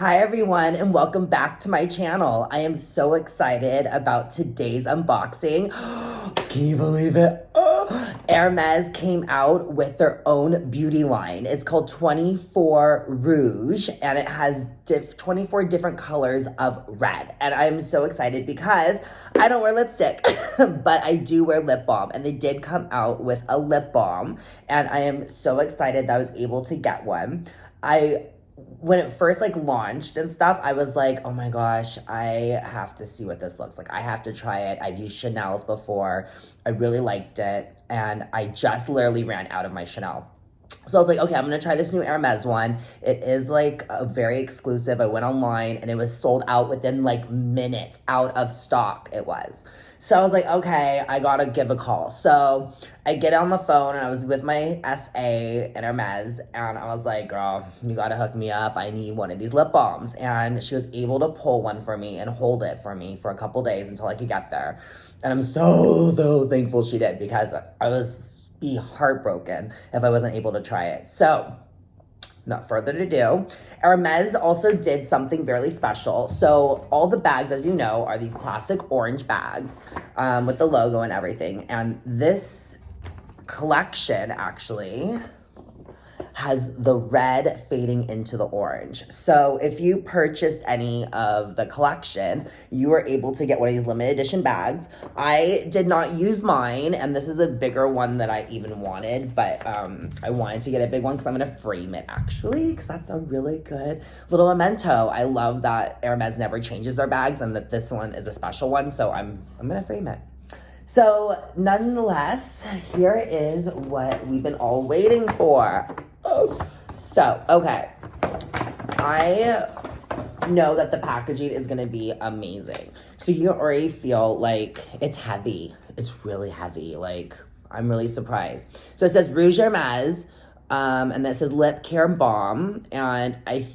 Hi everyone and welcome back to my channel. I am so excited about today's unboxing. Can you believe it? Hermes came out with their own beauty line. It's called 24 Rouge and it has 24 different colors of red. And I'm so excited because I don't wear lipstick, but I do wear lip balm. And they did come out with a lip balm and I am so excited that I was able to get one. When it first launched and stuff, I was like, oh my gosh, I have to see what this looks like. I have to try it. I've used Chanel's before. I really liked it. And I just literally ran out of my Chanel. So I was like, okay, I'm going to try this new Hermes one. It is a very exclusive. I went online and it was sold out within minutes, out of stock it was. So I was like, okay, I got to give a call. So I get on the phone and I was with my SA in Hermes and I was like, girl, you got to hook me up. I need one of these lip balms. And she was able to pull one for me and hold it for me for a couple days until I could get there. And I'm so thankful she did because I was be heartbroken if I wasn't able to try it. So, not further ado, Hermes also did something very special. So, all the bags, as you know, are these classic orange bags with the logo and everything. And this collection actually has the red fading into the orange. So if you purchased any of the collection, you were able to get one of these limited edition bags. I did not use mine, and this is a bigger one than I even wanted, but I wanted to get a big one because I'm gonna frame it actually, because that's a really good little memento. I love that Hermes never changes their bags and that this one is a special one, so I'm gonna frame it. So nonetheless, here is what we've been all waiting for. So, okay, I know that the packaging is going to be amazing. So you already feel like it's heavy. It's really heavy. I'm really surprised. So it says Rouge Hermes, and this is Lip Care Balm. And I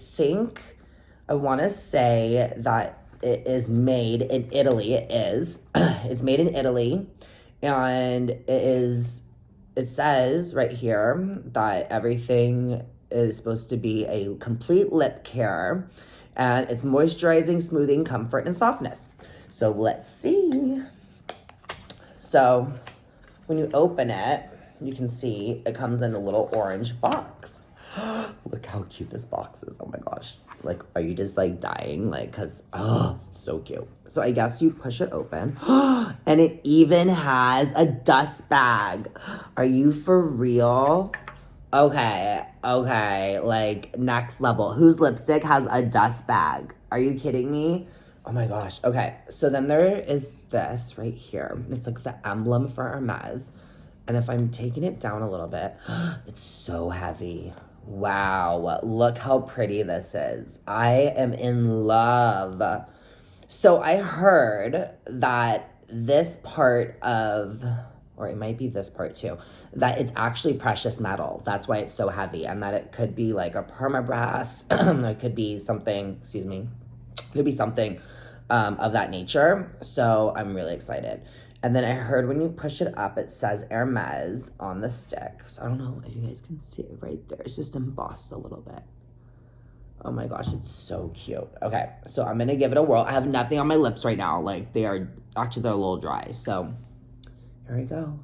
want to say that it is made in Italy. It is. It's made in Italy. And it says right here that everything is supposed to be a complete lip care. And it's moisturizing, smoothing, comfort, and softness. So let's see. So when you open it, you can see it comes in a little orange box. Look how cute this box is. Oh my gosh. Are you just dying? Cause, it's so cute. So I guess you push it open and it even has a dust bag. Are you for real? Okay. Next level. Whose lipstick has a dust bag? Are you kidding me? Oh my gosh. Okay. So then there is this right here. It's the emblem for Hermes. And if I'm taking it down a little bit, it's so heavy. Wow, look how pretty this is. I am in love. So I heard that this part of, or it might be this part too, that it's actually precious metal. That's why it's so heavy, and that it could be a permabrass. It could be something, of that nature. So I'm really excited. And then I heard when you push it up, it says Hermes on the stick. So I don't know if you guys can see it right there. It's just embossed a little bit. Oh my gosh, it's so cute. Okay, so I'm going to give it a whirl. I have nothing on my lips right now. They're a little dry. So here we go.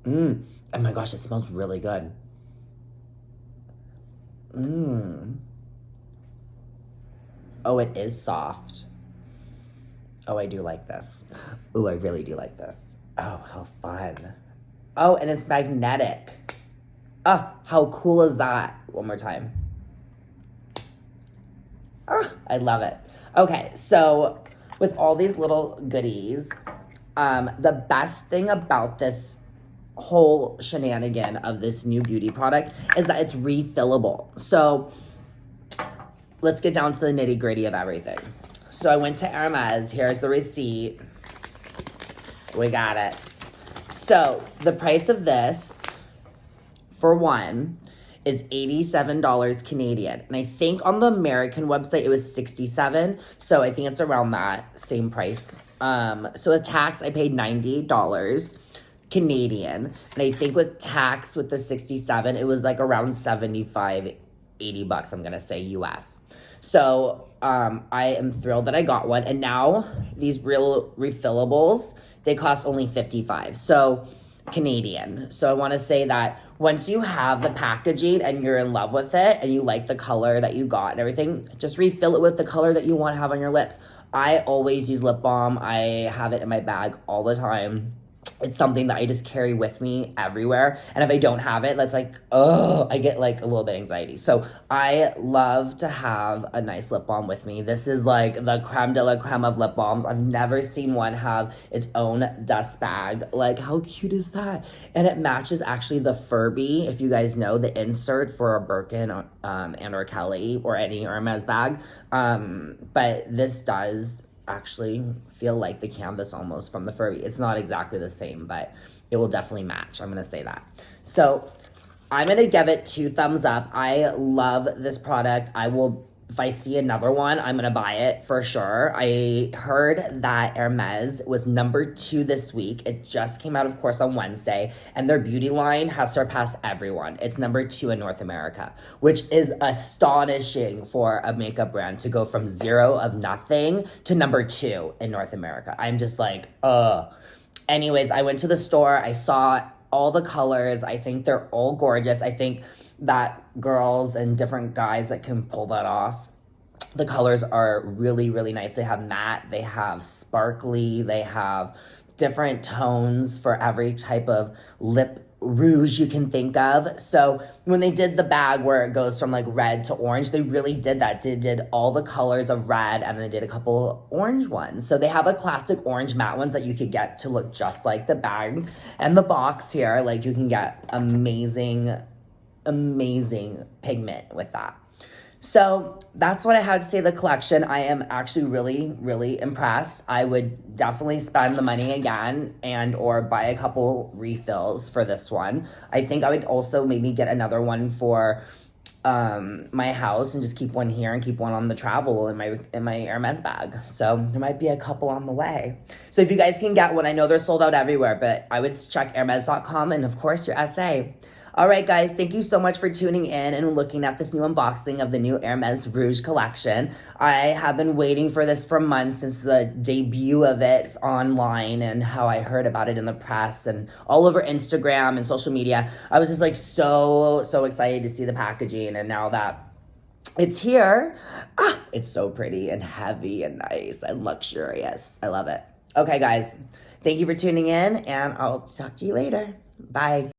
Oh my gosh, it smells really good. Oh, it is soft. Oh, I do like this. Ooh, I really do like this. Oh, how fun. Oh, and it's magnetic. Oh, how cool is that? One more time. Oh, I love it. Okay, so with all these little goodies, the best thing about this whole shenanigan of this new beauty product is that it's refillable. So let's get down to the nitty-gritty of everything. So I went to Hermes. Here's the receipt. We got it. So the price of this, for one, is $87 Canadian. And I think on the American website, it was $67. So I think it's around that same price. So with tax, I paid $90 Canadian. And I think with tax, with the 67, it was around 75 80 bucks, I'm gonna say US. So I am thrilled that I got one. And now these real refillables, they cost only 55. So Canadian. So I want to say that once you have the packaging and you're in love with it and you like the color that you got and everything, just refill it with the color that you want to have on your lips. I always use lip balm. I have it in my bag all the time. It's something that I just carry with me everywhere. And if I don't have it, that's like, oh, I get like a little bit anxiety. So I love to have a nice lip balm with me. This is like the creme de la creme of lip balms. I've never seen one have its own dust bag. Like, how cute is that? And it matches actually the Furby, if you guys know, the insert for a Birkin and or Kelly or any Hermes bag. But this does actually feel like the canvas almost from the Furby. It's not exactly the same, but it will definitely match. I'm gonna say that. So I'm gonna give it 2 thumbs up. I love this product. I will, if I see another one, I'm gonna buy it for sure. I heard that Hermes was #2 this week. It just came out, of course, on Wednesday, and their beauty line has surpassed everyone. It's #2 in North America, which is astonishing for a makeup brand to go from 0 of nothing to #2 in North America. I'm just like, Anyways, I went to the store. I saw all the colors. I think they're all gorgeous. I think that girls and different guys that can pull that off. The colors are really, really nice. They have matte, they have sparkly, they have different tones for every type of lip rouge you can think of. So when they did the bag where it goes from like red to orange, they really did that. They did all the colors of red and they did a couple orange ones. So they have a classic orange matte ones that you could get to look just like the bag and the box here. Like you can get amazing pigment with that. So that's what I had to say the collection. I am actually really, really impressed. I would definitely spend the money again and or buy a couple refills for this one. I think I would also maybe get another one for my house and just keep one here and keep one on the travel in my Hermes bag. So there might be a couple on the way. So if you guys can get one, I know they're sold out everywhere, but I would check Hermes.com and of course your SA. All right, guys, thank you so much for tuning in and looking at this new unboxing of the new Hermes Rouge collection. I have been waiting for this for months since the debut of it online and how I heard about it in the press and all over Instagram and social media. I was just like so excited to see the packaging, and now that it's here, it's so pretty and heavy and nice and luxurious. I love it. Okay, guys, thank you for tuning in, and I'll talk to you later. Bye.